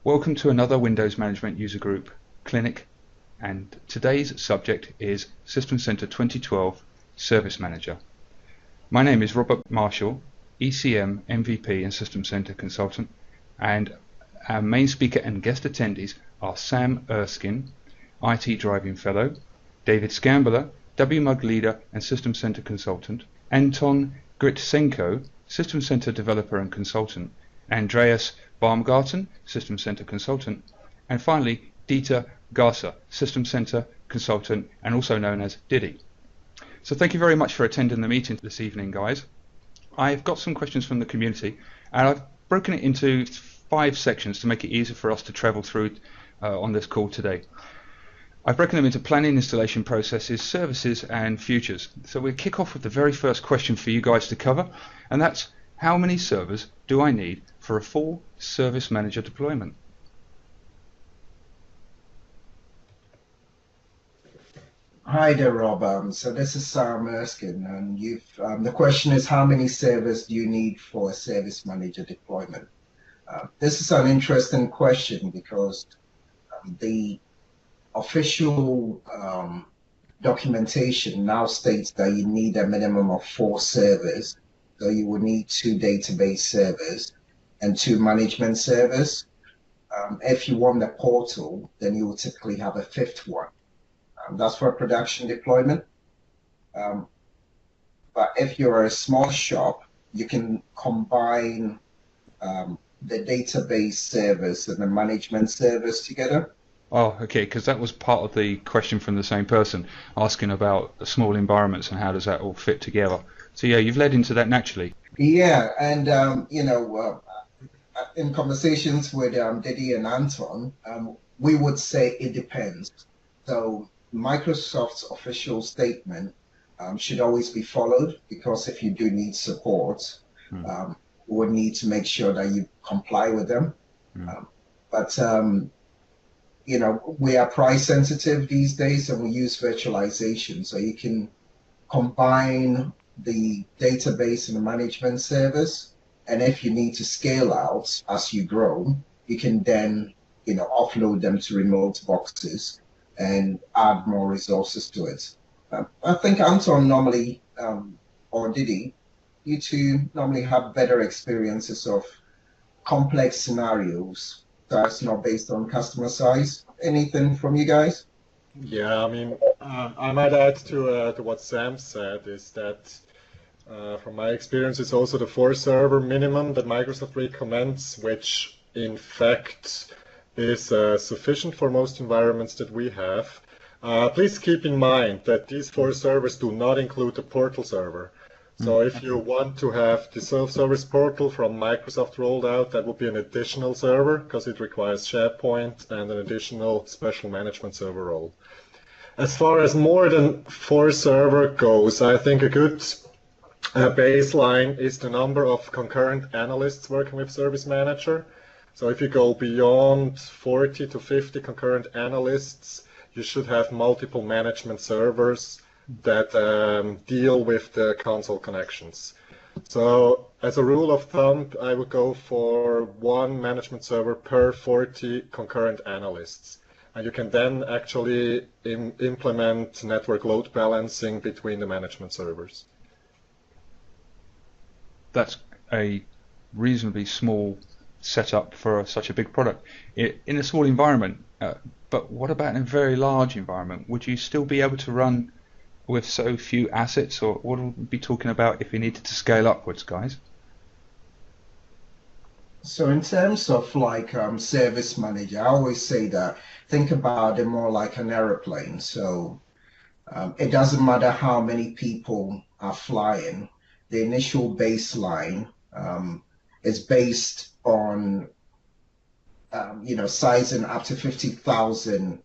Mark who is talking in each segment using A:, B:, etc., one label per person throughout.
A: Welcome to another Windows Management User Group clinic, and today's subject is System Center 2012 Service Manager. My name is Robert Marshall, ECM, MVP and System Center Consultant, and our main speaker and guest attendees are Sam Erskine, IT Driving Fellow, David Scambler, WMUG Leader and System Center Consultant, Anton Gritsenko, System Center Developer and Consultant, Andreas Baumgarten, System Center Consultant, and finally Dieter Garser, System Center Consultant and also known as Diddy. So thank you very much for attending the meeting this evening, guys. I've got some questions from the community and I've broken it into 5 sections to make it easier for us to travel through on this call today. I've broken them into planning, installation processes, services and futures. So we'll kick off with the very first question for you guys to cover, and that's how many servers do I need for a full Service Manager deployment?
B: Hi there, Rob. So this is Sam Erskine, and the question is how many servers do you need for a Service Manager deployment? This is an interesting question because the official documentation now states that you need a minimum of 4 servers. So you will need 2 database servers and 2 management servers. If you want the portal, then you will typically have a 5th one. That's for a production deployment. But if you're a small shop, you can combine the database servers and the management servers together.
A: Oh, okay, because that was part of the question from the same person asking about small environments and how does that all fit together. So yeah, you've led into that naturally.
B: Yeah, and in conversations with Diddy and Anton, we would say it depends. So Microsoft's official statement should always be followed, because if you do need support, we would need to make sure that you comply with them. But we are price sensitive these days, and we use virtualization, so you can combine the database and the management servers, and if you need to scale out as you grow, you can then offload them to remote boxes and add more resources to it. I think Anton normally, or Diddy, you two normally have better experiences of complex scenarios that's not based on customer size. Anything from you guys?
C: Yeah, I mean, I might add to what Sam said is that from my experience, it's also the 4 server minimum that Microsoft recommends, which in fact is sufficient for most environments that we have. Please keep in mind that these 4 servers do not include the portal server. So if you want to have the self-service portal from Microsoft rolled out, that would be an additional server because it requires SharePoint and an additional special management server role. As far as more than 4 server goes, I think a good baseline is the number of concurrent analysts working with Service Manager. So if you go beyond 40 to 50 concurrent analysts, you should have multiple management servers that deal with the console connections. So as a rule of thumb, I would go for 1 management server per 40 concurrent analysts. And you can then actually implement network load balancing between the management servers.
A: That's a reasonably small setup for such a big product in a small environment. But what about in a very large environment? Would you still be able to run with so few assets, or what would we be talking about if we needed to scale upwards, guys?
B: So in terms of like Service Manager, I always say that think about it more like an airplane. So it doesn't matter how many people are flying. The initial baseline is based on sizing up to 50,000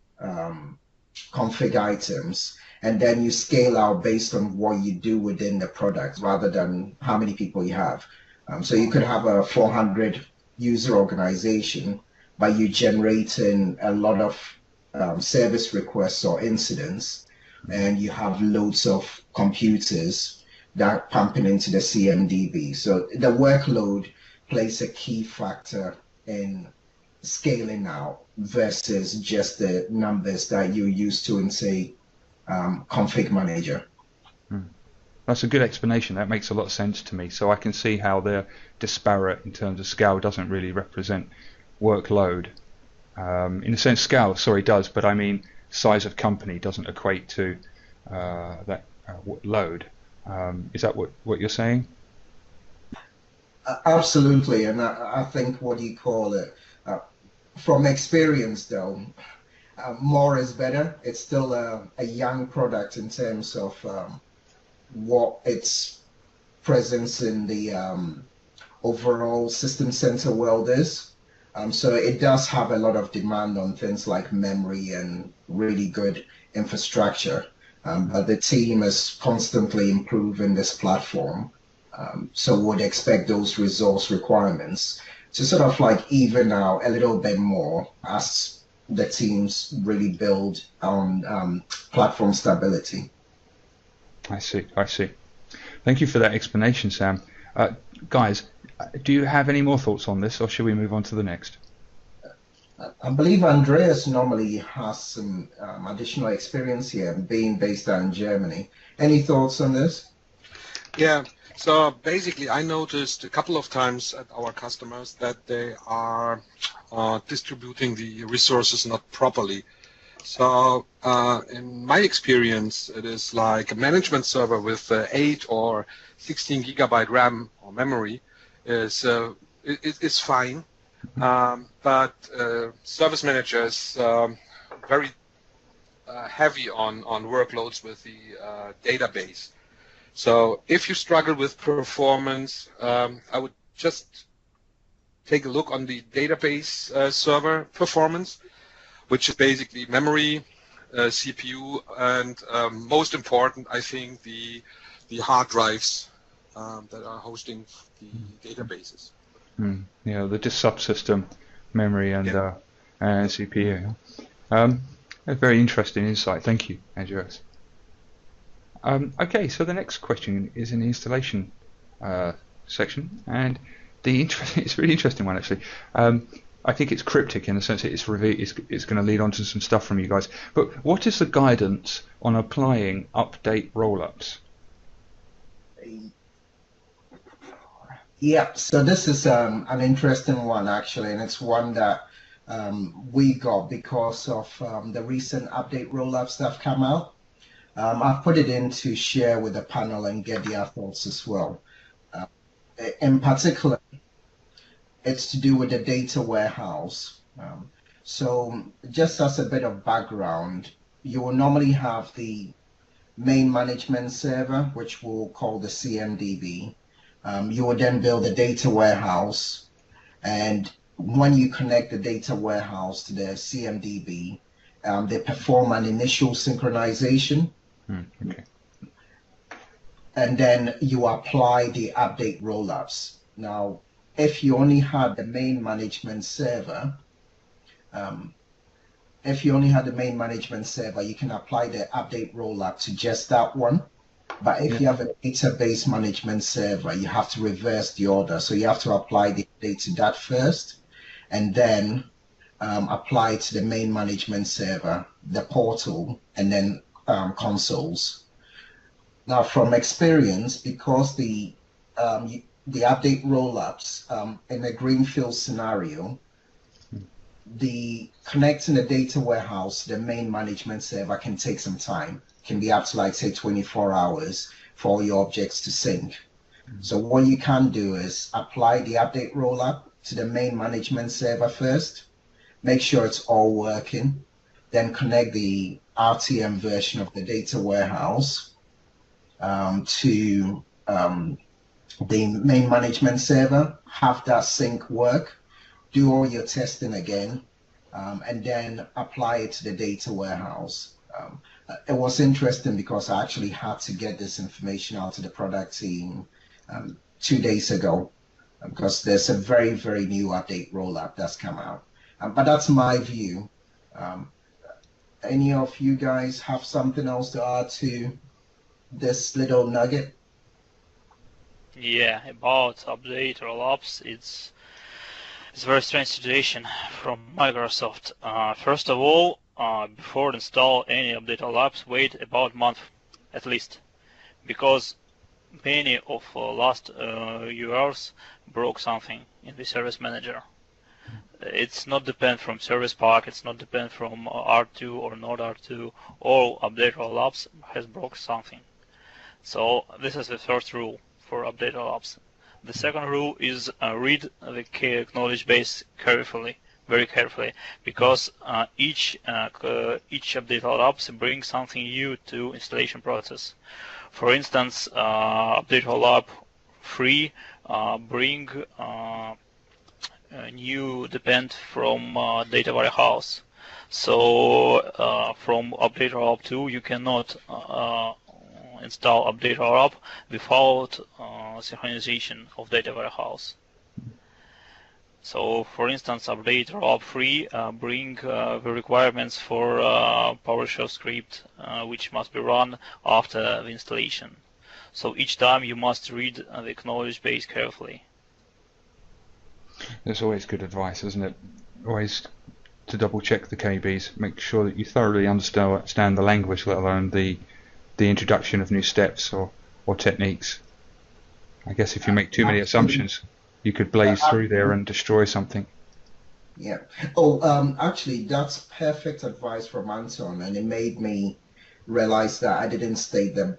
B: config items, and then you scale out based on what you do within the product rather than how many people you have. So you could have a 400 user organization, but you're generating a lot of service requests or incidents, and you have loads of computers that are pumping into the CMDB. So the workload plays a key factor in scaling out versus just the numbers that you're used to in, say, config manager.
A: That's a good explanation. That makes a lot of sense to me. So I can see how they're disparate in terms of scale doesn't really represent workload. In a sense, scale, sorry, does, but I mean size of company doesn't equate to that load. Is that what you're saying?
B: Absolutely, and I think what you call it, from experience though, more is better. It's still a young product in terms of what its presence in the overall system center world is. So it does have a lot of demand on things like memory and really good infrastructure. But the team is constantly improving this platform. So would expect those resource requirements to sort of like even out a little bit more as the teams really build on platform stability.
A: I see. Thank you for that explanation, Sam. Guys, do you have any more thoughts on this, or should we move on to the next?
B: I believe Andreas normally has some additional experience here, being based out in Germany. Any thoughts on this?
D: Yeah, so basically I noticed a couple of times at our customers that they are distributing the resources not properly. So in my experience, it is like a management server with 8 or 16 gigabyte RAM or memory is fine, but ServiceManager is very heavy on workloads with the database. So if you struggle with performance, I would just take a look on the database server performance, which is basically memory, CPU, and most important, I think, the hard drives that are hosting the databases.
A: Yeah, the just subsystem memory and CPU. A very interesting insight. Thank you, Andreas. Okay, so the next question is in the installation section, and it's a really interesting one actually. I think it's cryptic in the sense that it's going to lead on to some stuff from you guys. But what is the guidance on applying update rollups?
B: Yeah, so this is an interesting one actually, and it's one that we got because of the recent update rollups that have come out. I've put it in to share with the panel and get their thoughts as well. In particular, it's to do with the data warehouse. So just as a bit of background, you will normally have the main management server, which we'll call the CMDB. You will then build a data warehouse, and when you connect the data warehouse to the CMDB, they perform an initial synchronization.
A: Okay.
B: And then you apply the update rollups. Now, if you only had the main management server, you can apply the update rollup to just that one. But if you have a database management server, you have to reverse the order. So you have to apply the update to that first, and then apply it to the main management server, the portal, and then consoles. Now, from experience, because the update rollups in a greenfield scenario, the connecting the data warehouse to the main management server can take some time. It can be up to like say 24 hours for all your objects to sync. So what you can do is apply the update rollup to the main management server first, make sure it's all working, then connect the RTM version of the data warehouse to the main management server, have that sync work, do all your testing again, and then apply it to the data warehouse. It was interesting because I actually had to get this information out to the product team 2 days ago because there's a very, very new update rollup that's come out. But that's my view. Any of you guys have something else to add to this little nugget?
E: Yeah, about update rollups, it's It's a very strange situation from Microsoft. First of all, before install any update or labs, wait about a month at least, because many of last URs broke something in the Service Manager. It's not depend from Service Pack, it's not depend from R2 or not R2. All update or labs has broke something. So this is the first rule for update or labs. The second rule is read the knowledge base carefully, very carefully, because each update or labs brings something new to installation process. For instance, update or lab free bring new depend from data warehouse. So from update or lab 2 you cannot install update or lab without synchronization of data warehouse. So for instance, update or lab 3 bring the requirements for PowerShell script which must be run after the installation. So each time you must read the knowledge base carefully.
A: That's always good advice, isn't it? Always to double check the KBs, make sure that you thoroughly understand the language, let alone the introduction of new steps or techniques. I guess if you make too many assumptions, you could blaze through there and destroy something.
B: Yeah. Oh, actually, that's perfect advice from Anton, and it made me realize that I didn't state the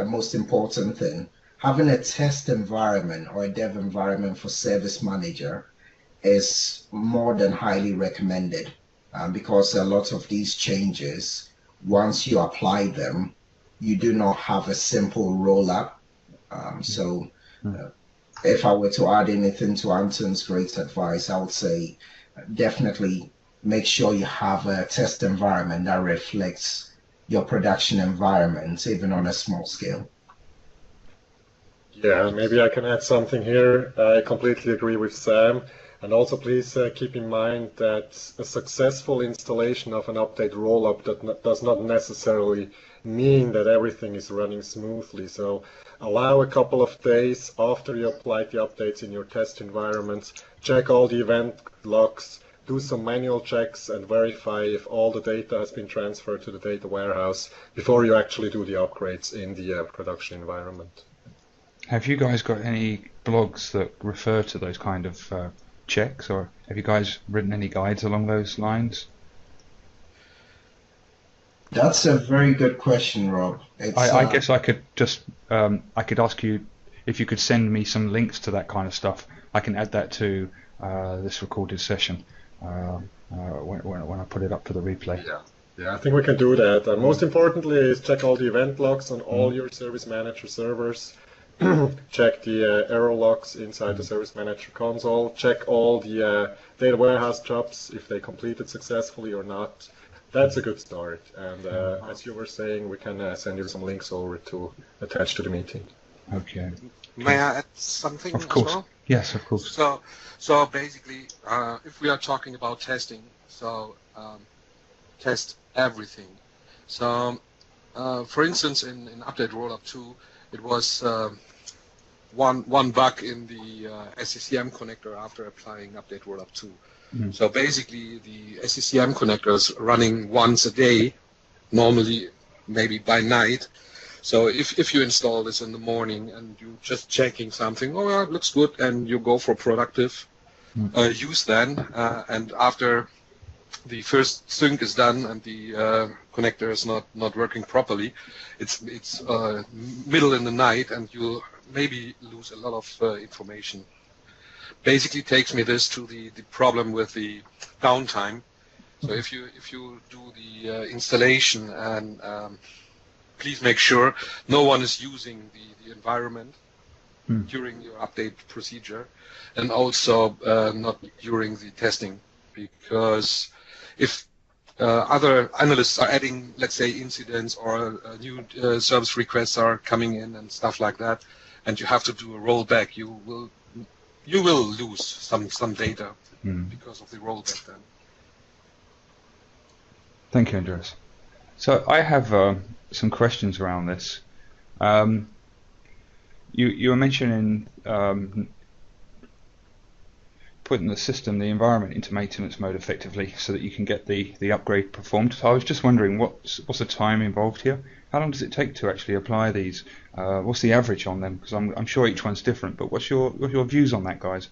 B: most important thing. Having a test environment or a dev environment for Service Manager is more than highly recommended, because a lot of these changes, once you apply them, you do not have a simple roll-up. If I were to add anything to Anton's great advice, I would say definitely make sure you have a test environment that reflects your production environment, even on a small scale.
C: Yeah, maybe I can add something here. I completely agree with Sam. And also please keep in mind that a successful installation of an update rollup does not necessarily mean that everything is running smoothly. So allow a couple of days after you apply the updates in your test environments, check all the event logs, do some manual checks and verify if all the data has been transferred to the data warehouse before you actually do the upgrades in the production environment.
A: Have you guys got any blogs that refer to those kind of checks, or have you guys written any guides along those lines?
B: That's a very good question, Rob.
A: I guess I could just I could ask you if you could send me some links to that kind of stuff. I can add that to this recorded session when I put it up to the replay.
C: Yeah, I think we can do that. Most importantly is check all the event logs on all your Service Manager servers. Check the error logs inside the Service Manager console. Check all the data warehouse jobs, if they completed successfully or not. That's a good start. And as you were saying, we can send you some links over to attach to the meeting.
A: Okay.
D: May I add something
A: Of course.
D: as well?
A: Yes, of course.
D: So basically, if we are talking about testing, test everything. So, for instance, in Update Rollup 2, it was one bug in the SCCM connector after applying Update Rollup 2. Mm. So basically, the SCCM connector is running once a day, normally maybe by night. So if you install this in the morning and you're just checking something, oh yeah, it looks good, and you go for productive use then, and after the first sync is done and the connector is not working properly, it's middle in the night and you'll maybe lose a lot of information. Basically takes me this to the problem with the downtime. So if you do the installation, and please make sure no one is using the environment during your update procedure, and also not during the testing, because if other analysts are adding, let's say, incidents or new service requests are coming in and stuff like that, and you have to do a rollback, you will lose some data because of the rollback then.
A: Thank you, Andreas. So I have some questions around this. You were mentioning putting the system, the environment into maintenance mode effectively so that you can get the upgrade performed. So I was just wondering what's the time involved here? How long does it take to actually apply these? What's the average on them? Because I'm sure each one's different, but what's your views on that, guys?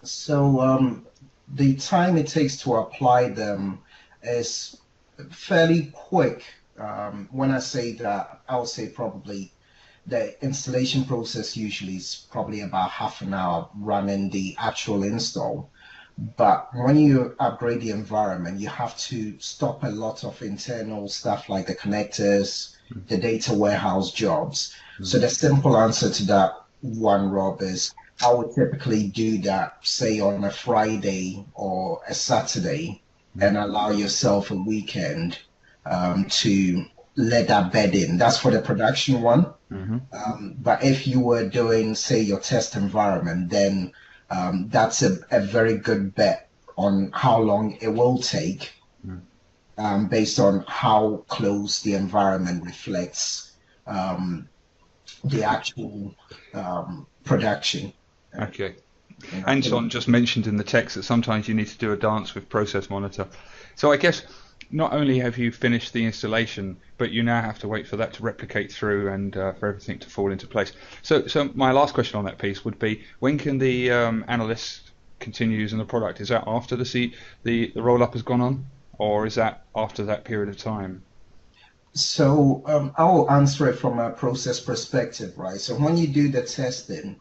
B: So the time it takes to apply them is fairly quick. When I say that, I would say probably the installation process usually is probably about half an hour running the actual install. But when you upgrade the environment, you have to stop a lot of internal stuff like the connectors, the data warehouse jobs. So the simple answer to that one, Rob, is I would typically do that, say, on a Friday or a Saturday, and allow yourself a weekend to let that bed in. That's for the production one. But if you were doing, say, your test environment, then that's a very good bet on how long it will take based on how close the environment reflects the actual production.
A: Okay. Anton just mentioned in the text that sometimes you need to do a dance with Process Monitor. So I guess not only have you finished the installation, but you now have to wait for that to replicate through and for everything to fall into place. So my last question on that piece would be, when can the analyst continue using the product? Is that after the roll-up has gone on, or is that after that period of time?
B: So I'll answer it from a process perspective, right? So when you do the testing,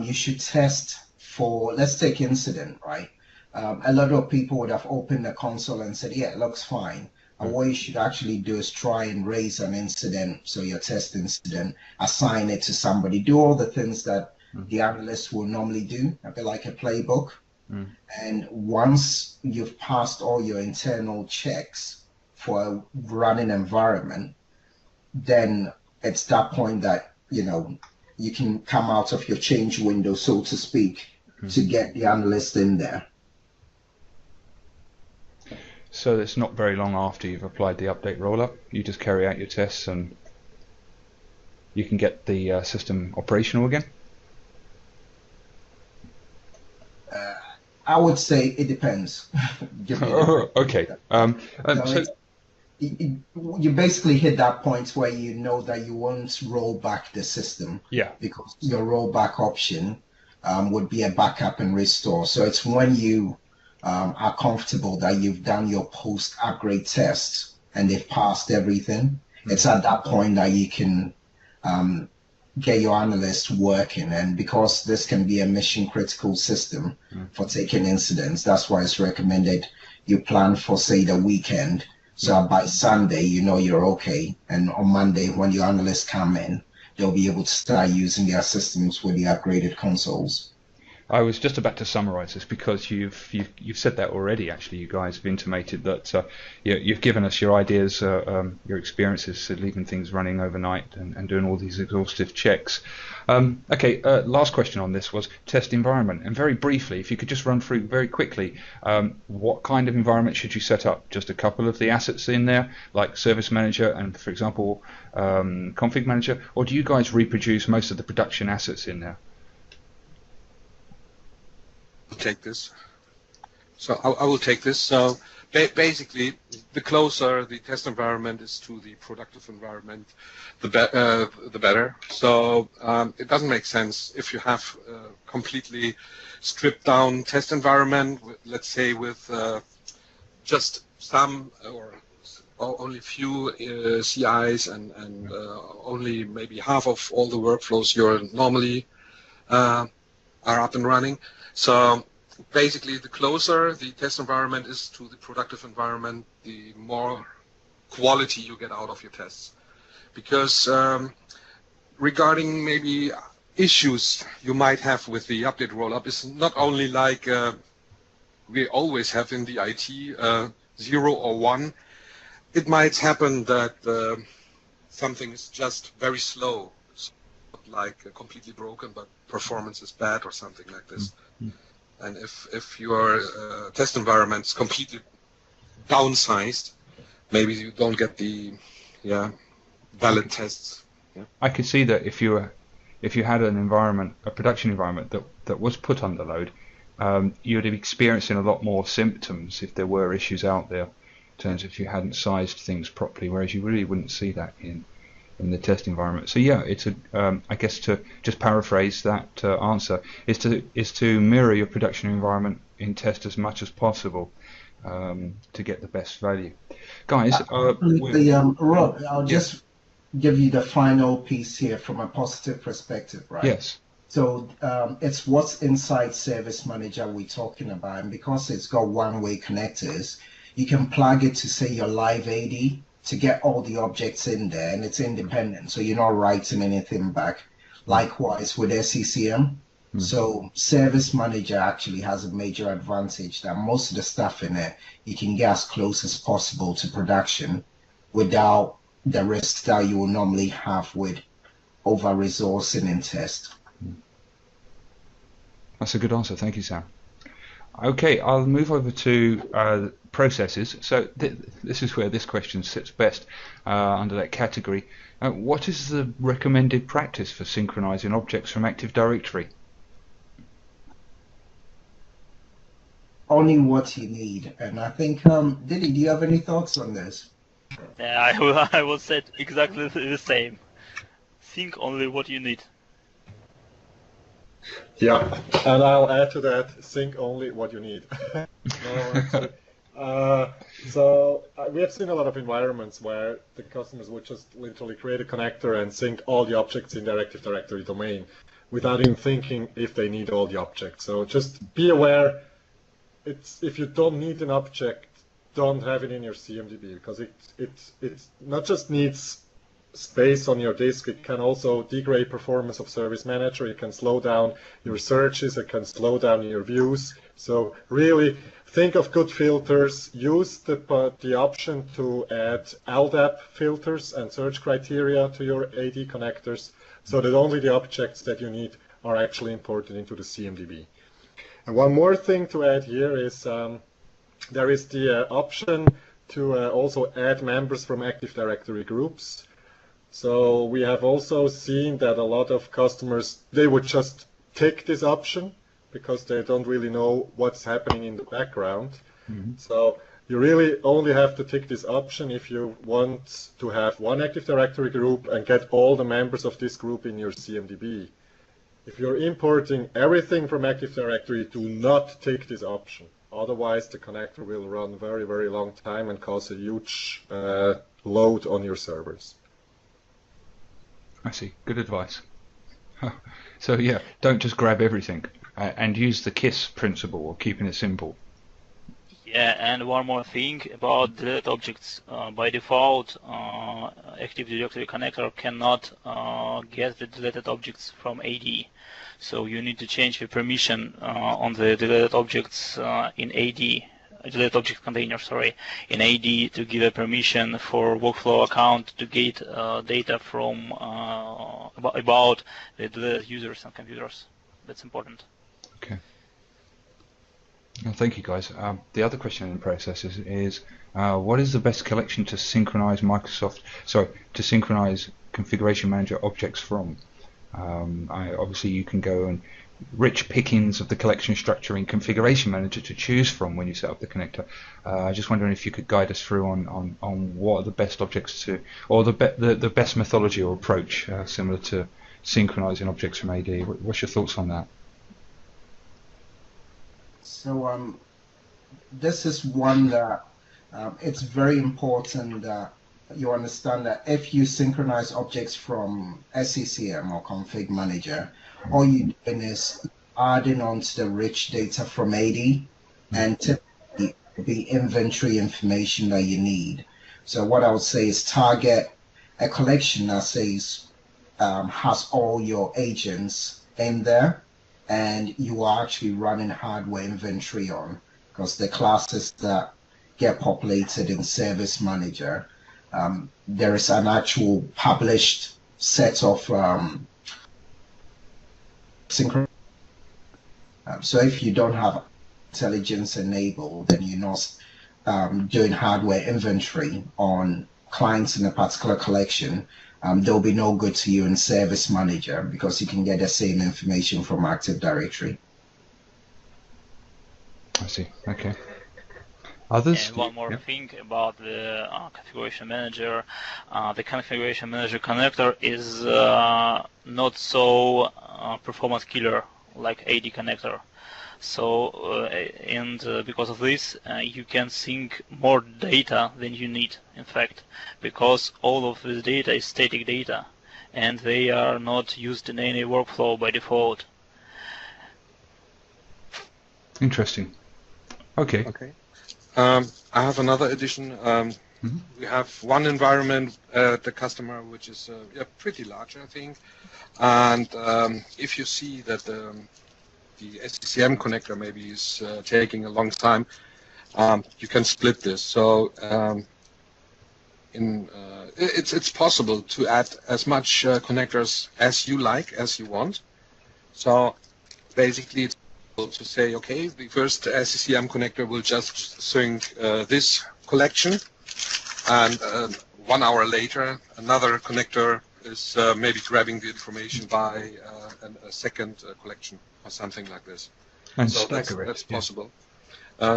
B: you should test for, let's take incident, right? A lot of people would have opened the console and said, yeah, it looks fine. And what you should actually do is try and raise an incident, so your test incident, assign it to somebody, do all the things that the analyst will normally do, a bit like a playbook. And once you've passed all your internal checks for a running environment, then it's that point that, you can come out of your change window, so to speak, to get the analyst in there.
A: So it's not very long after you've applied the update roll-up. You just carry out your tests and you can get the system operational again?
B: I would say it depends.
A: Okay.
B: You basically hit that point where you know that you won't roll back the system.
A: Yeah.
B: Because your rollback option would be a backup and restore. So it's when you are comfortable that you've done your post-upgrade tests and they've passed everything. It's at that point that you can get your analyst working. And because this can be a mission-critical system for taking incidents, that's why it's recommended you plan for, say, the weekend. So by Sunday, you're okay. And on Monday, when your analysts come in, they'll be able to start using their systems with the upgraded consoles.
A: I was just about to summarise this because you've said that already. Actually, you guys have intimated that you've given us your ideas, your experiences of leaving things running overnight and doing all these exhaustive checks. Okay, last question on this was test environment, and very briefly, if you could just run through very quickly, what kind of environment should you set up? Just a couple of the assets in there, like ServiceManager and, for example, Config Manager, or do you guys reproduce most of the production assets in there?
D: Take this. So I will take this. So basically, the closer the test environment is to the productive environment, the better. So it doesn't make sense if you have a completely stripped down test environment, let's say with just some or only few CIs and only maybe half of all the workflows you're normally are up and running. So basically, the closer the test environment is to the productive environment, the more quality you get out of your tests. Because regarding maybe issues you might have with the update rollup, is not only like we always have in the IT, 0 or 1. It might happen that something is just very slow, not like completely broken, but performance is bad or something like this. And if your test environment is completely downsized, maybe you don't get the valid tests.
A: I could see that if if you had an environment, a production environment that was put under load, you would be experiencing a lot more symptoms if there were issues out there, in terms of if you hadn't sized things properly, whereas you really wouldn't see that in the test environment. So yeah, it's I guess to just paraphrase that answer is to mirror your production environment in test as much as possible to get the best value. Guys,
B: Rob, I'll just give you the final piece here from a positive perspective, right?
A: Yes.
B: So it's what's inside ServiceManager we're talking about, and because it's got one-way connectors, you can plug it to, say, your live AD to get all the objects in there, and it's independent, so you're not writing anything back. Likewise with SCCM. So ServiceManager actually has a major advantage that most of the stuff in it you can get as close as possible to production without the risks that you will normally have with over-resourcing in test.
A: That's a good answer. Thank you, Sam. Okay, I'll move over to processes. So this is where this question sits best under that category. What is the recommended practice for synchronizing objects from Active Directory?
B: Only what you need. And I think, Diddy, do you have any thoughts on this?
E: Yeah, I will say exactly the same. Think only what you need.
C: Yeah, and I'll add to that, think only what you need. We have seen a lot of environments where the customers would just literally create a connector and sync all the objects in their Active Directory domain without even thinking if they need all the objects. So just be aware, if you don't need an object, don't have it in your CMDB, because it not just needs space on your disk, it can also degrade performance of ServiceManager, it can slow down your searches, it can slow down your views. So really think of good filters, use the option to add LDAP filters and search criteria to your AD connectors, so that only the objects that you need are actually imported into the CMDB. And one more thing to add here is there is the option to also add members from Active Directory groups. So we have also seen that a lot of customers, they would just tick this option because they don't really know what's happening in the background. So you really only have to tick this option if you want to have one Active Directory group and get all the members of this group in your CMDB. If you're importing everything from Active Directory, do not tick this option. Otherwise, the connector will run very, very long time and cause a huge load on your servers.
A: I see. Good advice. So yeah, don't just grab everything and use the KISS principle of keeping it simple.
E: Yeah, and one more thing about deleted objects. By default, Active Directory connector cannot get the deleted objects from AD. So you need to change the permission on the deleted objects in AD. Deleted object container, in AD, to give a permission for workflow account to get data from about the deleted users and computers. That's important.
A: Okay. Well, thank you, guys. The other question in processes is what is the best collection to synchronize to synchronize Configuration Manager objects from? Obviously, you can go and rich pickings of the collection structure in Configuration Manager to choose from when you set up the connector. Just wondering if you could guide us through on what are the best objects to, or the best methodology or approach similar to synchronizing objects from AD. What's your thoughts on that?
B: So this is one that it's very important that you understand that if you synchronize objects from SCCM or Config Manager, all you're doing is adding on to the rich data from AD and typically the inventory information that you need. So what I would say is target a collection that says has all your agents in there, and you are actually running hardware inventory on, because the classes that get populated in ServiceManager, there is an actual published set of synchron. So if you don't have intelligence enabled, then you're not doing hardware inventory on clients in a particular collection, they'll be no good to you in ServiceManager because you can get the same information from Active Directory.
A: I see. Okay. Others?
E: And one more thing about the configuration manager. The configuration manager connector is not so performance killer like AD connector. So, because of this, you can sync more data than you need, in fact, because all of this data is static data, and they are not used in any workflow by default.
A: Interesting. Okay.
D: Okay. I have another addition. We have one environment at the customer which is pretty large, I think. And if you see that the SCCM connector maybe is taking a long time, you can split this. So it's possible to add as much connectors as you like, as you want. So basically, it's to say, okay, the first SCCM connector will just sync this collection, and 1 hour later, another connector is maybe grabbing the information by a second collection or something like this.
A: And
D: so
A: stagger it.
D: that's possible.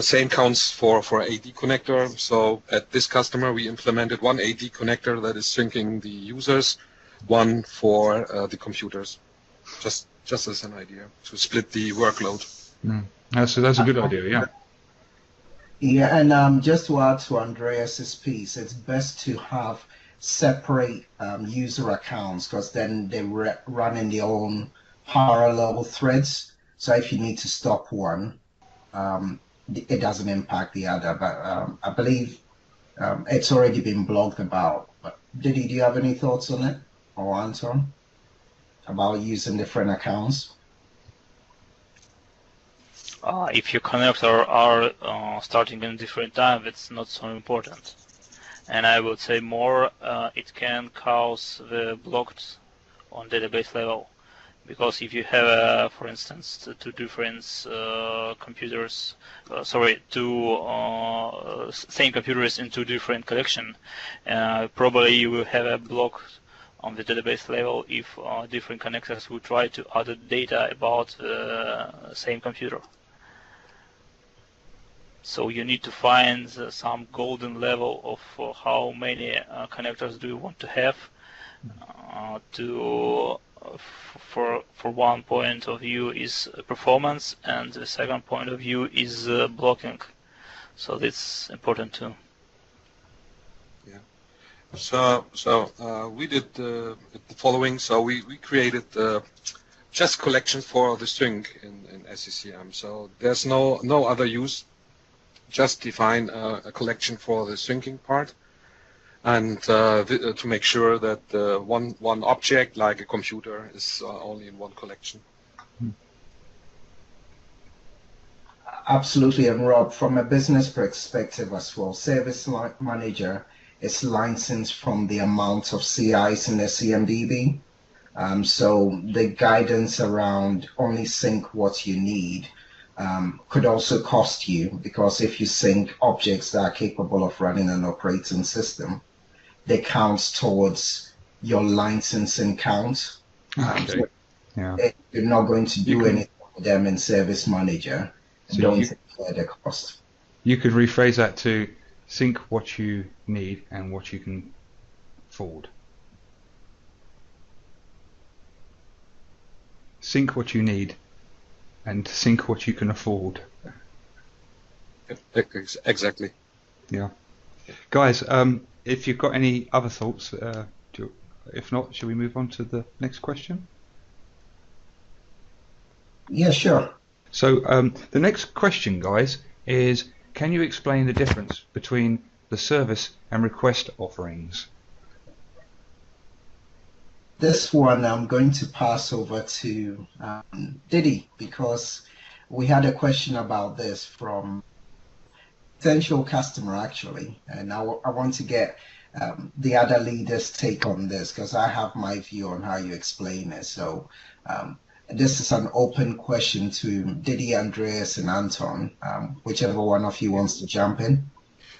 D: Same counts for AD connector. So at this customer, we implemented one AD connector that is syncing the users, one for the computers. Just as an idea to split the workload.
A: So that's a good idea, yeah.
B: Yeah, and just to add to Andreas's piece, it's best to have separate user accounts because then they run in their own parallel threads. So if you need to stop one, it doesn't impact the other. But I believe it's already been blogged about. But do you have any thoughts on it, or Anton, about using different accounts?
E: If your connector are starting in different time, it's not so important. And I would say more, it can cause the blocked on database level. Because if you have, for instance, two different computers, same computers in two different collection, probably you will have a block on the database level if different connectors will try to add data about the same computer. So you need to find some golden level of how many connectors do you want to have for one point of view is performance, and the second point of view is blocking. So that's important too.
D: Yeah. So we did the following. So we created just collection for the sync in SCCM. So there's no other use. Just define a collection for the syncing part, and to make sure that one object, like a computer, is only in one collection.
B: Absolutely, and Rob, from a business perspective as well, ServiceManager is licensed from the amount of CIs in the CMDB. So the guidance around only sync what you need could also cost you, because if you sync objects that are capable of running an operating system, they count towards your licensing count.
A: Okay.
B: If you're not going to do anything with them in ServiceManager, so don't incur the cost.
A: You could rephrase that to sync what you need and what you can afford. Sync what you need and sync what you can afford.
D: Exactly.
A: Yeah. Guys, if you've got any other thoughts, if not, shall we move on to the next question?
B: Yeah, sure.
A: So the next question, guys, is can you explain the difference between the service and request offerings?
B: This one I'm going to pass over to Didi, because we had a question about this from potential customer actually, and I want to get the other leaders' take on this, because I have my view on how you explain it. So this is an open question to Didi, Andreas, and Anton, whichever one of you wants to jump in.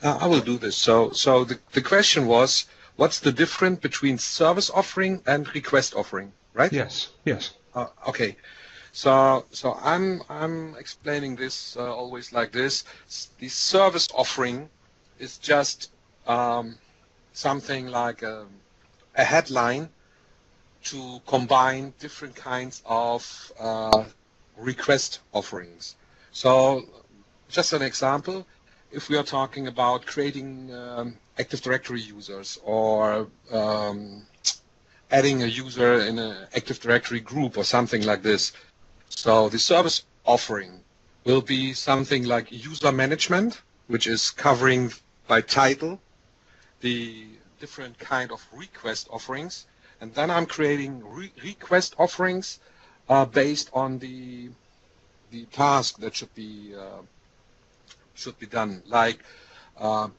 D: I will do this. So the question was, what's the difference between service offering and request offering, right?
A: Yes, yes.
D: Okay. So I'm explaining this always like this. The service offering is just something like a headline to combine different kinds of request offerings. So just an example, if we are talking about creating Active Directory users or adding a user in an Active Directory group or something like this. So the service offering will be something like user management, which is covering by title the different kind of request offerings. And then I'm creating request offerings based on the task that should be done, like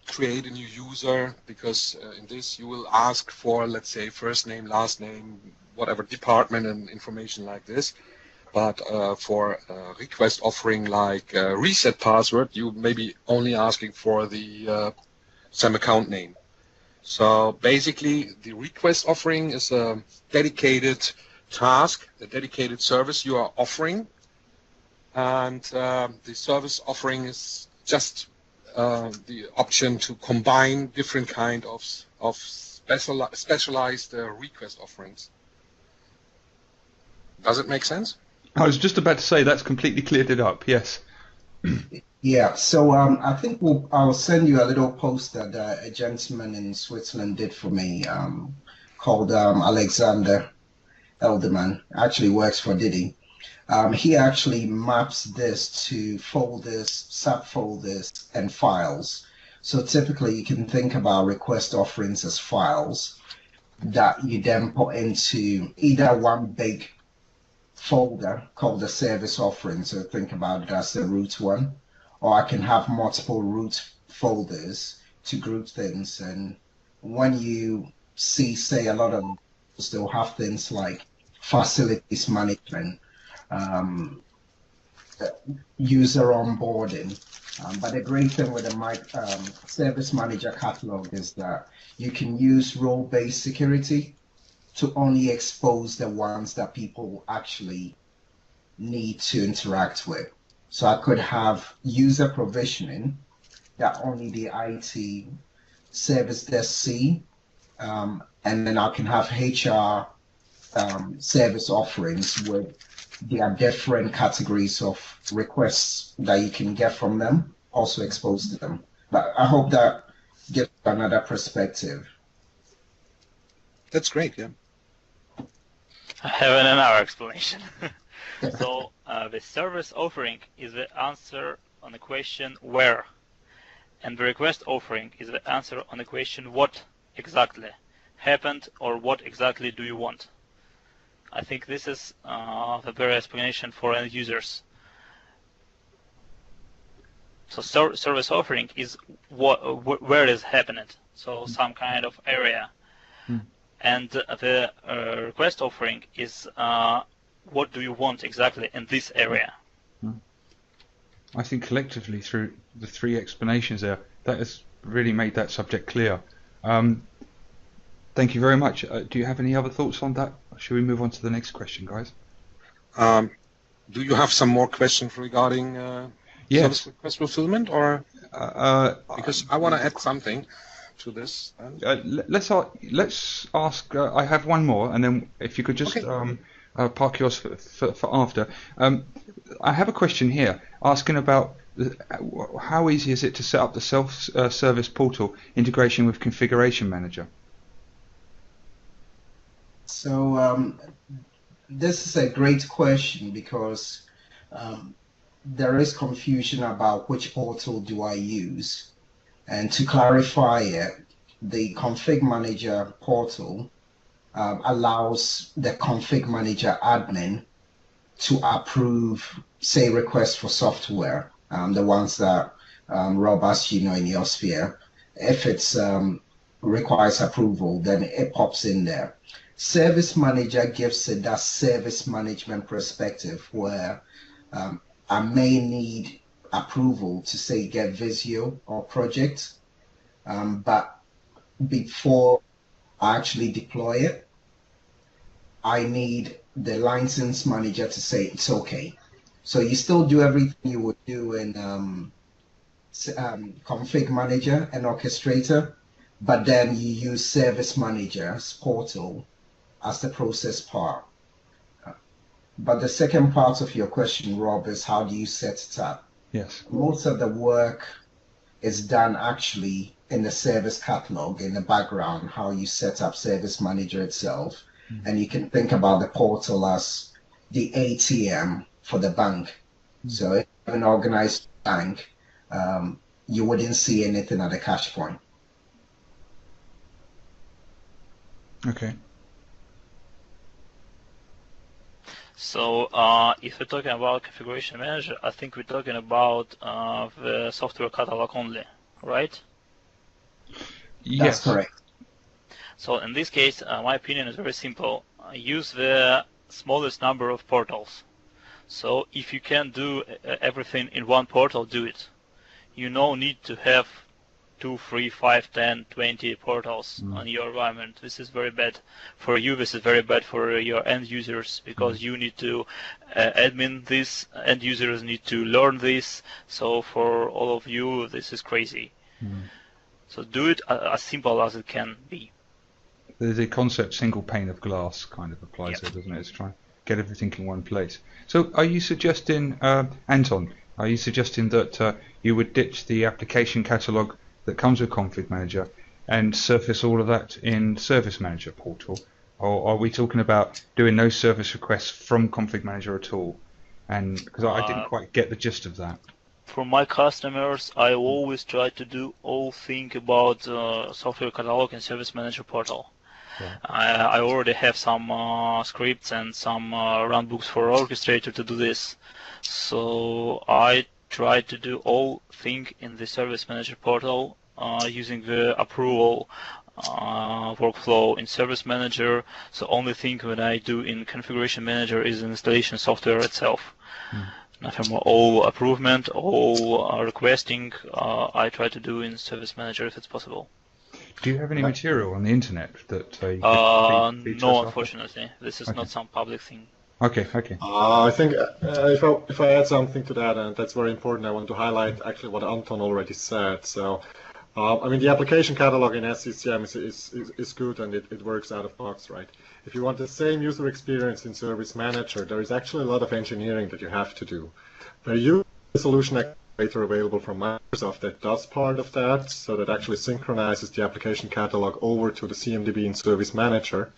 D: create a new user, because in this you will ask for, let's say, first name, last name, whatever department and information like this. But for request offering like reset password, you may be only asking for the SAM account name. So basically, the request offering is a dedicated task, a dedicated service you are offering, and the service offering is just the option to combine different kind of specialized request offerings. Does it make sense?
A: I was just about to say that's completely cleared it up. Yes.
B: Yeah, so I think I'll send you a little post that a gentleman in Switzerland did for me called Alexander Elderman. Actually works for Didi. He actually maps this to folders, subfolders, and files. So typically you can think about request offerings as files that you then put into either one big folder called the service offering. So think about it as the root one, or I can have multiple root folders to group things. And when you see, say, a lot of they'll have things like facilities management, user onboarding. But the great thing with the Service Manager catalog is that you can use role-based security to only expose the ones that people actually need to interact with. So I could have user provisioning that only the IT service desk see, and then I can have HR service offerings with their different categories of requests that you can get from them, also exposed to them. But I hope that gives another perspective.
D: That's great, yeah.
E: I have another explanation. So the service offering is the answer on the question where, and the request offering is the answer on the question what exactly happened or what exactly do you want. I think this is the very explanation for end users. So service offering is where it is happening, so some kind of area. And the request offering is what do you want exactly in this area.
A: I think collectively through the three explanations there, that has really made that subject clear. Thank you very much. Do you have any other thoughts on that? Should we move on to the next question, guys?
D: Do you have some more questions regarding service request fulfillment, or because I want to add something to this?
A: Let's ask. I have one more, and then if you could just park yours for after. I have a question here asking about how easy is it to set up the self-service portal integration with Configuration Manager?
B: So this is a great question because there is confusion about which portal do I use. And to clarify it, the Config Manager portal allows the Config Manager admin to approve, say, requests for software, the ones that Rob asked you know in your sphere. If it's requires approval, then it pops in there. Service Manager gives it that service management perspective where I may need approval to, say, get Visio or project, but before I actually deploy it, I need the license manager to say it's okay. So you still do everything you would do in config manager and orchestrator, but then you use service manager's portal as the process part. But the second part of your question, Rob, is how do you set it up?
A: Yes.
B: Most of the work is done actually in the service catalog in the background, how you set up Service Manager itself. And you can think about the portal as the ATM for the bank. So if you have an organized bank, you wouldn't see anything at the cash point.
A: Okay.
E: So if we're talking about configuration manager, I think we're talking about the software catalog only, right?
B: That's correct.
E: So in this case, my opinion is very simple. Use the smallest number of portals. So if you can do everything in one portal, do it. You no need to have 2, 3, 5, 10, 20 portals on your environment. This is very bad for you. This is very bad for your end users, because you need to admin this. End users need to learn this. So for all of you, this is crazy. So do it as simple as it can be.
A: The concept single pane of glass kind of applies there, doesn't it? It's trying to get everything in one place. So are you suggesting, Anton, are you suggesting that you would ditch the application catalog that comes with Config Manager and surface all of that in Service Manager portal? Or are we talking about doing no service requests from Config Manager at all? And because I didn't quite get the gist of that.
E: For my customers, I always try to do all thing about software catalog and Service Manager portal. I already have some scripts and some runbooks for orchestrator to do this. So I try to do all thing in the Service Manager portal using the approval workflow in Service Manager. So only thing when I do in Configuration Manager is installation software itself. Nothing more. All approvement, all requesting, I try to do in Service Manager if it's possible.
A: Do you have any material on the internet that you could feed
E: no, unfortunately. This is not some public thing.
A: Okay.
C: I think if I add something to that, and that's very important, I want to highlight actually what Anton already said. So, I mean, the application catalog in SCCM is good, and it works out of box, right? If you want the same user experience in Service Manager, there is actually a lot of engineering that you have to do. There is a solution accelerator available from Microsoft that does part of that, so that actually synchronizes the application catalog over to the CMDB in Service Manager.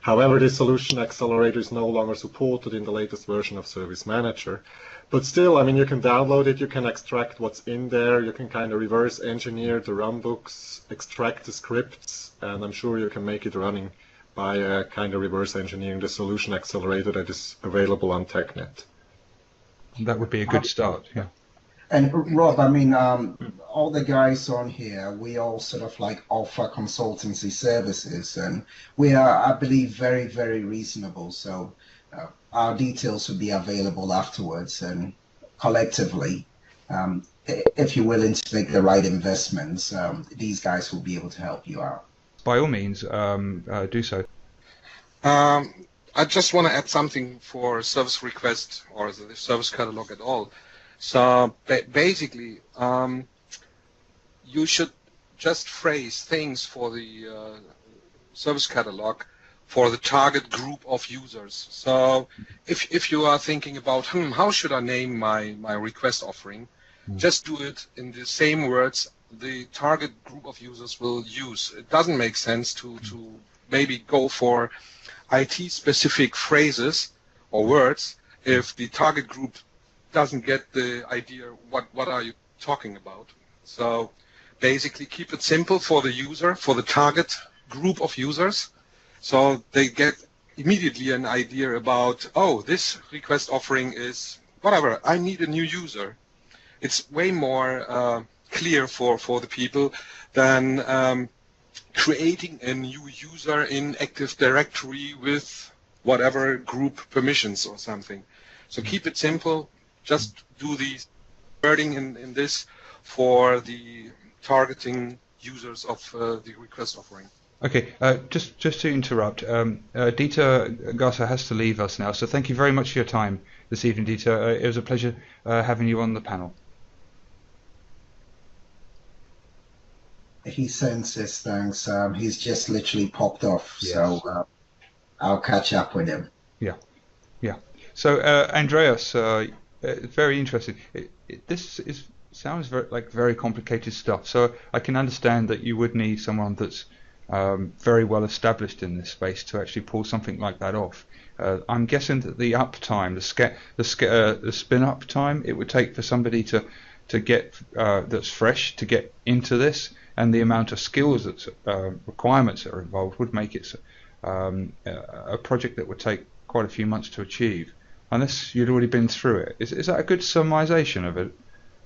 C: However, this solution accelerator is no longer supported in the latest version of Service Manager. But still, I mean, you can download it, you can extract what's in there, you can kind of reverse engineer the runbooks, extract the scripts, and I'm sure you can make it running by kind of reverse engineering the solution accelerator that is available on TechNet.
A: That would be a good start, yeah.
B: And Rob, I mean, all the guys on here, we all sort of like offer consultancy services, and we are, I believe, very, very reasonable. So our details will be available afterwards, and collectively, if you're willing to make the right investments, these guys will be able to help you out.
A: By all means, do so.
D: I just want to add something for service request or the service catalog at all. So basically, you should just phrase things for the service catalog for the target group of users. So if you are thinking about, how should I name my request offering, just do it in the same words the target group of users will use. It doesn't make sense to maybe go for IT-specific phrases or words if the target group doesn't get the idea what are you talking about. So basically keep it simple for the user, for the target group of users, so they get immediately an idea about, oh, this request offering is whatever, I need a new user. It's way more clear for the people than creating a new user in Active Directory with whatever group permissions or something. So keep it simple. Just do the wording in this for the targeting users of the request offering.
A: Okay, just to interrupt, Dieter Gasser has to leave us now, so thank you very much for your time this evening, Dieter. It was a pleasure having you on the panel.
B: He sends his thanks. He's just literally popped off,
A: Yes.
B: so I'll catch up with him.
A: Yeah. So, Andreas, very interesting. Sounds very complicated stuff. So I can understand that you would need someone that's very well established in this space to actually pull something like that off. I'm guessing that the uptime, the spin up time it would take for somebody to get that's fresh to get into this, and the amount of skills that's requirements that are involved would make it a project that would take quite a few months to achieve, unless you'd already been through it. Is that a good summarization of it?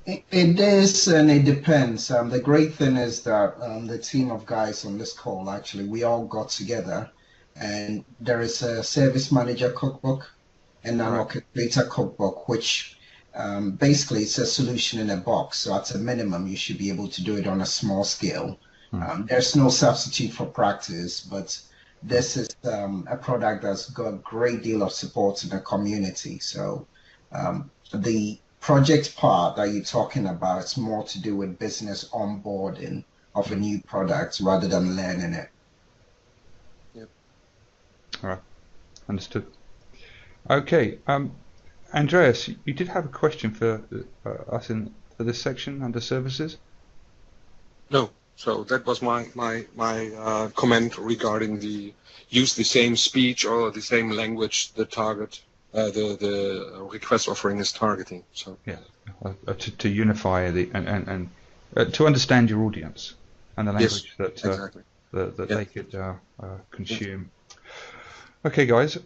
B: It is, and it depends. The great thing is that the team of guys on this call, actually, we all got together, and there is a ServiceManager cookbook and an orchestrator cookbook, which basically it's a solution in a box. So at a minimum, you should be able to do it on a small scale. There's no substitute for practice, but this is a product that's got a great deal of support in the community. So the project part that you're talking about, it's more to do with business onboarding of a new product rather than learning it.
D: Yep.
A: All right, understood. Okay, Andreas, you did have a question for us for this section under services?
D: No. So that was my comment regarding use the same speech or the same language the target the request offering is targeting. So
A: yeah, to unify and to understand your audience and the language that
D: exactly.
A: that they could consume. Okay, guys.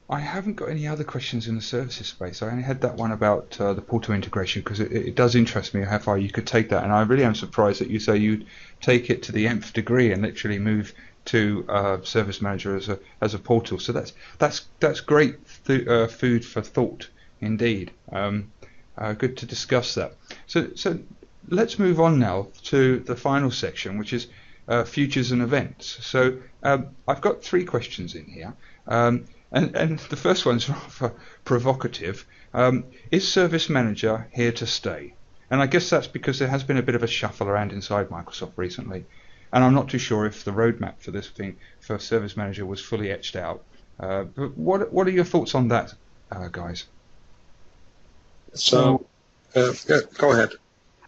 A: I haven't got any other questions in the services space. I only had that one about the portal integration because it does interest me how far you could take that, and I really am surprised that you say you'd take it to the nth degree and literally move to ServiceManager as a portal. So that's great food for thought indeed. Good to discuss that. So let's move on now to the final section, which is futures and events. So I've got 3 questions in here. And the first one's rather provocative. Is ServiceManager here to stay? And I guess that's because there has been a bit of a shuffle around inside Microsoft recently. And I'm not too sure if the roadmap for this thing for ServiceManager was fully etched out. But what are your thoughts on that, guys?
D: So, go ahead.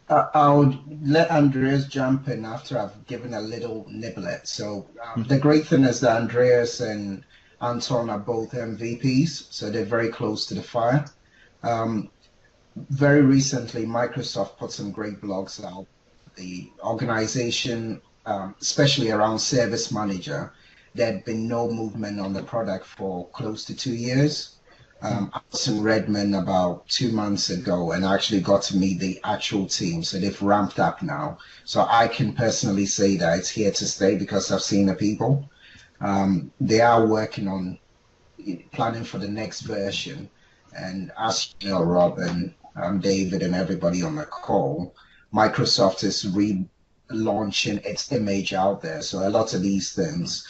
B: I'll let Andreas jump in after I've given a little nibblet. So the great thing is that Andreas and Anton are both MVPs, so they're very close to the fire. Very recently, Microsoft put some great blogs out. The organization, especially around ServiceManager, there had been no movement on the product for close to 2 years. I was in Redmond about 2 months ago and actually got to meet the actual team. So they've ramped up now. So I can personally say that it's here to stay because I've seen the people. They are working on planning for the next version. And as you know, Rob and David and everybody on the call, Microsoft is relaunching its image out there. So a lot of these things,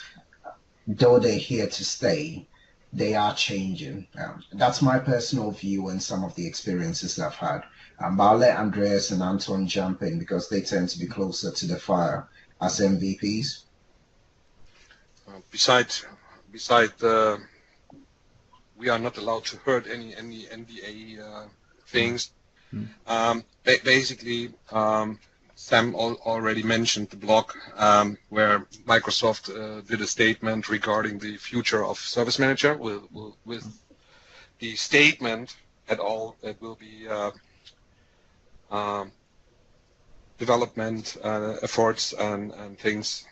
B: though they're here to stay, they are changing. That's my personal view and some of the experiences I've had. But I'll let Andreas and Anton jump in because they tend to be closer to the fire as MVPs.
D: Besides, we are not allowed to hurt any NDA things. Basically, Sam already mentioned the blog where Microsoft did a statement regarding the future of ServiceManager with the statement at all that will be development efforts and things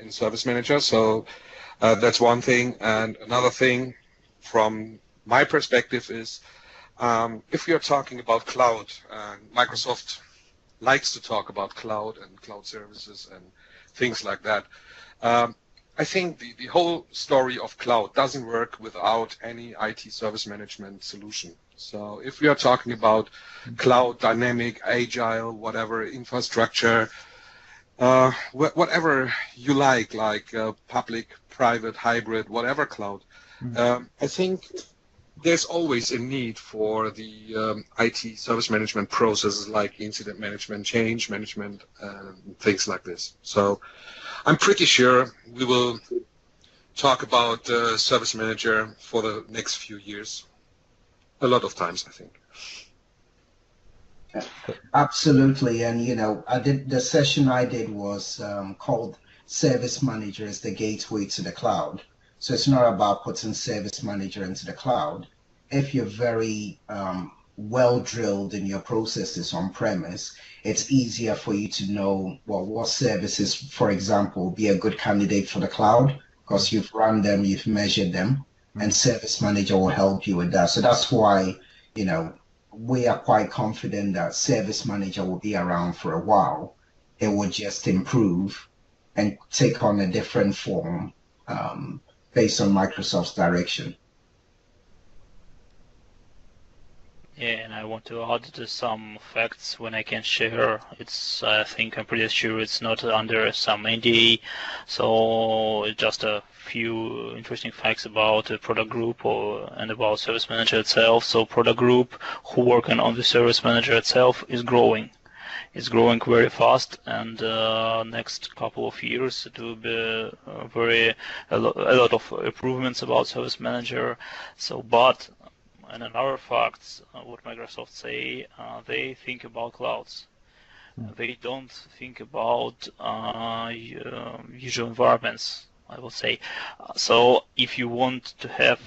D: in ServiceManager. So that's one thing. And another thing from my perspective is if we are talking about cloud, Microsoft likes to talk about cloud and cloud services and things like that. I think the whole story of cloud doesn't work without any IT service management solution. So if we are talking about cloud, dynamic, agile, whatever infrastructure, whatever you like public, private, hybrid, whatever cloud. I think there's always a need for the IT service management processes like incident management, change management, things like this. So I'm pretty sure we will talk about Service Manager for the next few years. A lot of times, I think.
B: Absolutely, and the session I did was called Service Manager is the gateway to the cloud. So it's not about putting Service Manager into the cloud. If you're very well drilled in your processes on premise, it's easier for you to know, well, what services, for example, be a good candidate for the cloud because you've run them, you've measured them, and Service Manager will help you with that. So that's why, we are quite confident that Service Manager will be around for a while. It will just improve and take on a different form based on Microsoft's direction.
E: Yeah, and I want to add to some facts when I can share. I think I'm pretty sure it's not under some NDA, so just a few interesting facts about the product group and about Service Manager itself. So product group who working on the Service Manager itself is growing. It's growing very fast, and next couple of years it will be a lot of improvements about Service Manager. And another facts, what Microsoft say, they think about clouds. They don't think about usual environments, I would say. So if you want to have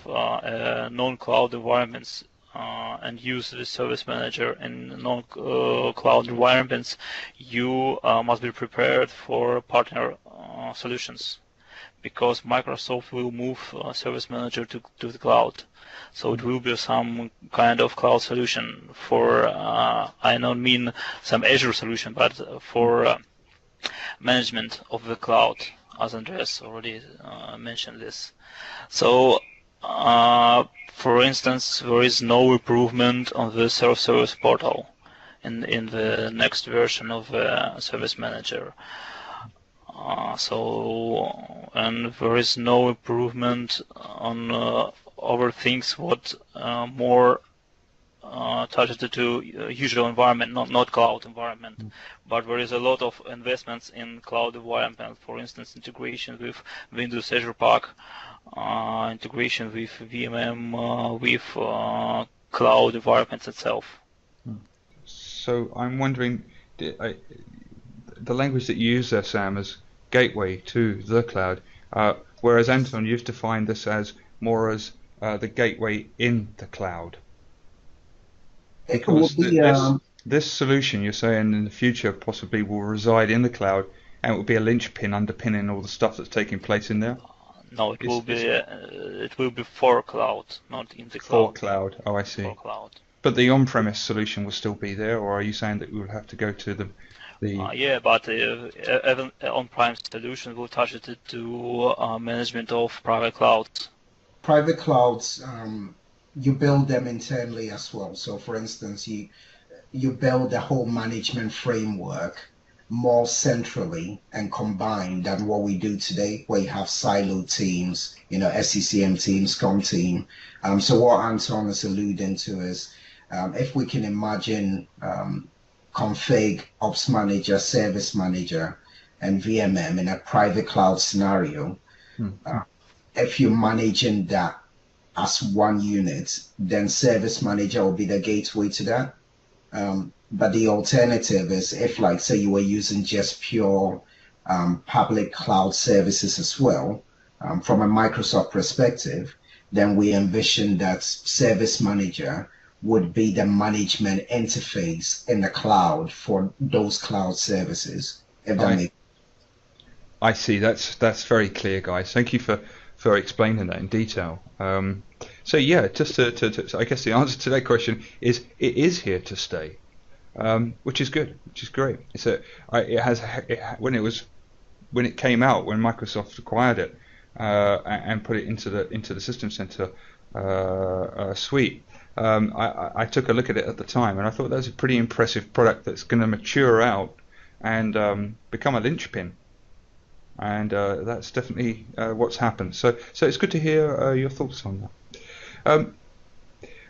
E: non-cloud environments and use the Service Manager in non-cloud environments, you must be prepared for partner solutions, because Microsoft will move Service Manager to the cloud. So it will be some kind of cloud solution for, I don't mean some Azure solution, but for management of the cloud, as Andreas already mentioned this. So, for instance, there is no improvement on the self-service portal in the next version of the Service Manager. And there is no improvement on other things what more touched to usual environment, not cloud environment. But there is a lot of investments in cloud environment. For instance, integration with Windows Azure Pack, integration with VMM, with cloud environments itself.
A: So I'm wondering, the language that you use there, Sam, is gateway to the cloud, whereas Anton, you've defined this as more as the gateway in the cloud. Because this solution, you're saying, in the future possibly will reside in the cloud, and it will be a linchpin underpinning all the stuff that's taking place in there?
E: No, it will be for cloud, not in the cloud.
A: For cloud, oh I see.
E: For cloud.
A: But the on-premise solution will still be there, or are you saying that we will have to go to the
E: yeah, but even on-prem solution will touch it to management of private clouds.
B: Private clouds, you build them internally as well. So for instance, you build the whole management framework more centrally and combined than what we do today, where you have siloed teams, SCCM team, SCOM team. So what Anton is alluding to is, if we can imagine config, ops manager, service manager, and VMM in a private cloud scenario, if you're managing that as one unit, then Service Manager will be the gateway to that. But the alternative is if, like, say, you were using just pure public cloud services as well, from a Microsoft perspective, then we envision that Service Manager would be the management interface in the cloud for those cloud services. If that makes
A: I see. That's very clear, guys. Thank you for explaining that in detail. So yeah, just to I guess the answer to that question is it is here to stay, which is good, which is great. When it came out, when Microsoft acquired it and put it into the System Center suite, I took a look at it at the time, and I thought that was a pretty impressive product that's going to mature out and become a linchpin. And that's definitely what's happened. So it's good to hear your thoughts on that.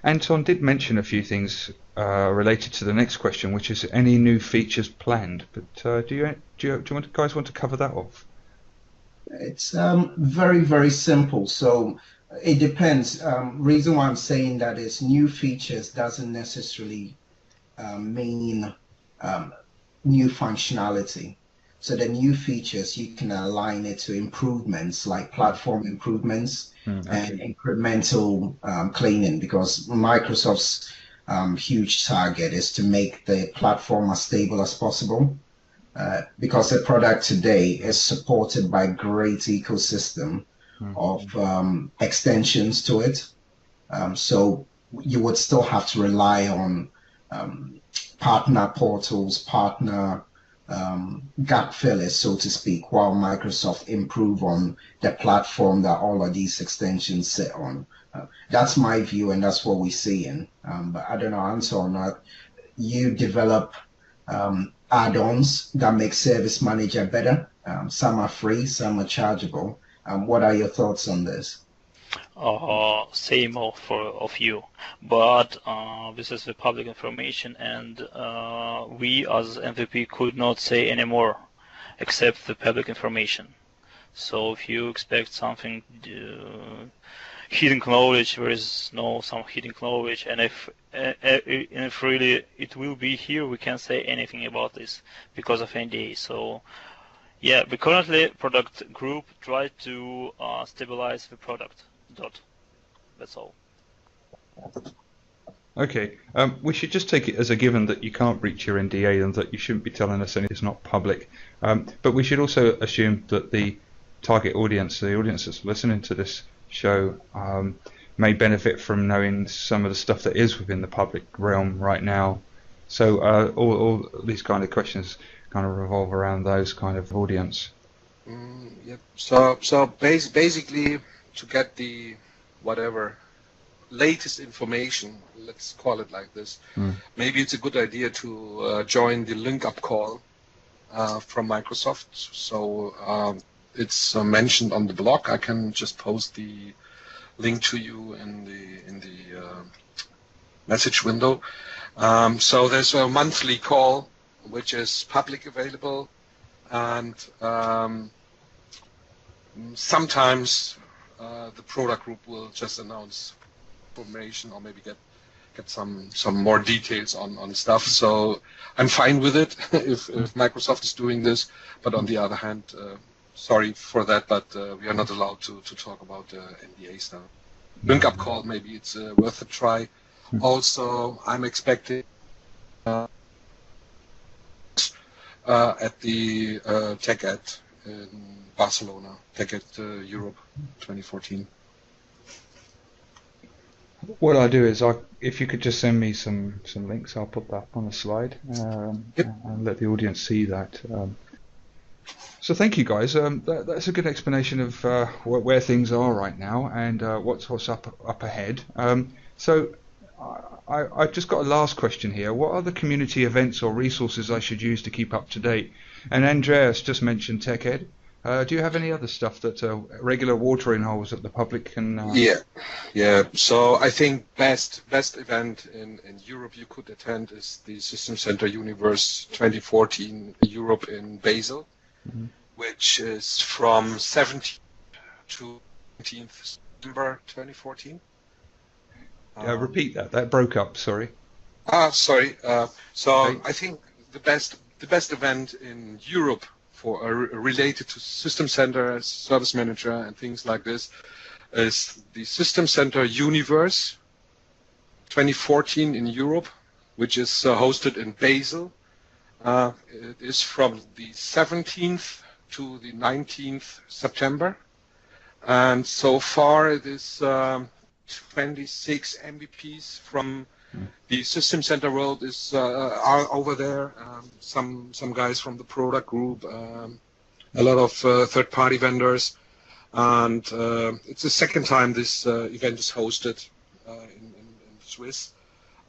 A: Anton did mention a few things related to the next question, which is any new features planned. But do you guys want to cover that off?
B: It's very, very simple. So it depends. Reason why I'm saying that is new features doesn't necessarily mean new functionality. So the new features, you can align it to improvements like platform improvements and incremental cleaning, because Microsoft's huge target is to make the platform as stable as possible. Because the product today is supported by a great ecosystem of extensions to it. So you would still have to rely on partner portals, partner gap fillers, so to speak, while Microsoft improve on the platform that all of these extensions sit on. That's my view, and that's what we see in. But I don't know, Anton, you develop add-ons that make ServiceManager better. Some are free, some are chargeable. What are your thoughts on this?
E: Same of you, but this is the public information, and we as MVP could not say any more except the public information. So if you expect something hidden knowledge, there is no some hidden knowledge, and if really it will be here, we can't say anything about this because of NDA. So yeah, the currently product group tried to stabilize the product. That's all.
A: Okay, we should just take it as a given that you can't breach your NDA and that you shouldn't be telling us anything that's not public. But we should also assume that the target audience, the audience that's listening to this show, may benefit from knowing some of the stuff that is within the public realm right now. So all these kind of questions kind of revolve around those kind of audience.
D: Yep. So basically, to get the whatever latest information, let's call it like this, maybe it's a good idea to join the link-up call from Microsoft. So it's mentioned on the blog. I can just post the link to you in the message window. So there's a monthly call which is public available, and sometimes the product group will just announce information or maybe get some more details on stuff. So I'm fine with it if Microsoft is doing this. But on the other hand, sorry for that, but we are not allowed to talk about NDA stuff. Link-up call, maybe it's worth a try. Also, I'm expecting at the TechEd in Barcelona, TechEd Europe 2014.
A: What I'll do is, if you could just send me some links, I'll put that on the slide and let the audience see that. So thank you guys. That's a good explanation of where things are right now and what's up ahead. So I've just got a last question here. What are the community events or resources I should use to keep up to date? And Andreas just mentioned TechEd. Do you have any other stuff that regular watering holes that the public can?
D: Yeah. So I think best event in Europe you could attend is the System Center Universe 2014 Europe in Basel, which is from 17th to 19th September 2014.
A: Repeat that. That broke up. Sorry.
D: Sorry. So
A: Okay.
D: I think the best event in Europe for related to System Center, ServiceManager, and things like this is the System Center Universe 2014 in Europe, which is hosted in Basel. It is from the 17th to the 19th September, and so far it is 26 MVPs from the System Center world are over there. Some guys from the product group, a lot of third-party vendors, and it's the second time this event is hosted in Swiss.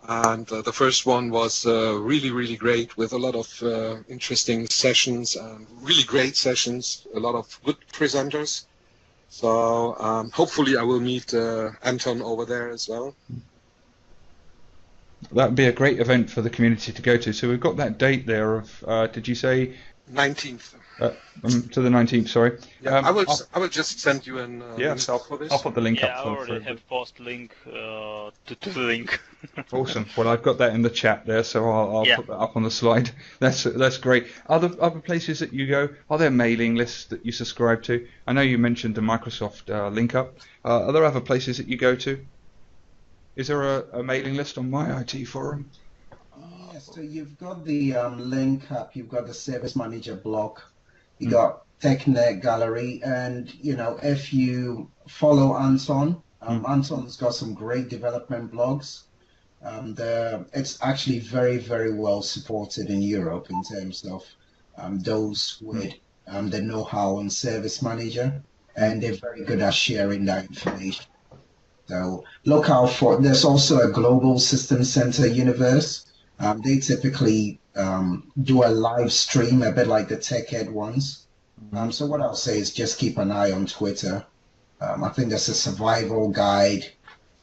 D: And the first one was really, really great with a lot of interesting sessions and really great sessions, a lot of good presenters. So hopefully I will meet Anton over there as well.
A: That would be a great event for the community to go to. So we've got that date there of, did you say?
D: 19th.
A: To the 19th, sorry.
D: Yeah, I will just send you an link for this.
A: I'll put the link up.
E: Yeah, I already have post link to the link.
A: Awesome. Well, I've got that in the chat there, so I'll put that up on the slide. That's great. Other places that you go, are there mailing lists that you subscribe to? I know you mentioned the Microsoft link up. Are there other places that you go to? Is there a mailing list on my IT forum?
B: Yes, so you've got the link up, you've got the ServiceManager blog, you got TechNet Gallery, and if you follow Anton, Anton's got some great development blogs. It's actually very, very well supported in Europe in terms of those with the know-how on ServiceManager, and they're very good at sharing that information. So look out for, there's also a global system center universe. They typically do a live stream, a bit like the Tech Ed ones. So what I'll say is just keep an eye on Twitter. I think there's a survival guide.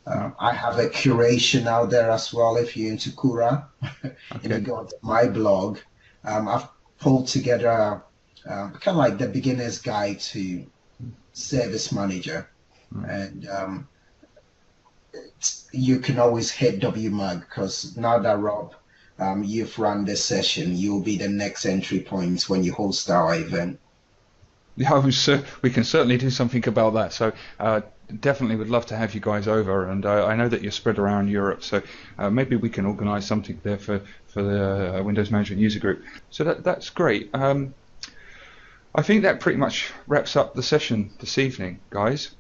B: I have a curation out there as well if you're into Kura. If you go to my blog, I've pulled together kind of like the beginner's guide to ServiceManager. And you can always hit WMUG because now that Rob, you've run this session, you'll be the next entry point when you host our event.
A: Yeah, we can certainly do something about that. So definitely would love to have you guys over, and I know that you're spread around Europe, so maybe we can organise something there for the Windows Management User Group. So that's great. I think that pretty much wraps up the session this evening, guys.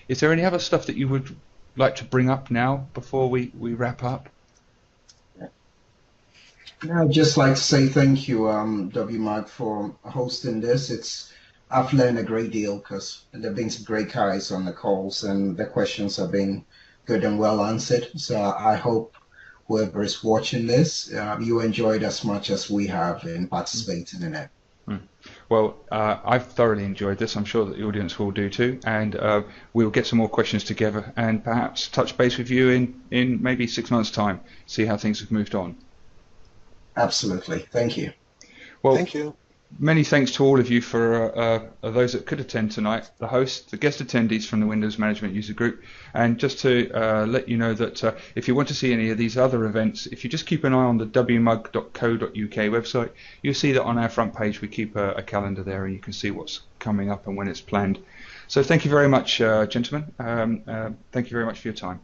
A: Is there any other stuff that you would like to bring up now before we wrap up?
B: I'd just like to say thank you, WMAG, for hosting this. I've learned a great deal because there have been some great guys on the calls and the questions have been good and well answered. So I hope whoever is watching this, you enjoyed as much as we have in participating in it.
A: Well, I've thoroughly enjoyed this. I'm sure that the audience will do too, and we'll get some more questions together and perhaps touch base with you in maybe 6 months' time, see how things have moved on.
B: Absolutely. Thank you.
A: Well,
D: thank you.
A: Many thanks to all of you for those that could attend tonight, the hosts, the guest attendees from the Windows Management User Group, and just to let you know that if you want to see any of these other events, if you just keep an eye on the wmug.co.uk website, you'll see that on our front page we keep a calendar there and you can see what's coming up and when it's planned. So thank you very much, gentlemen. Thank you very much for your time.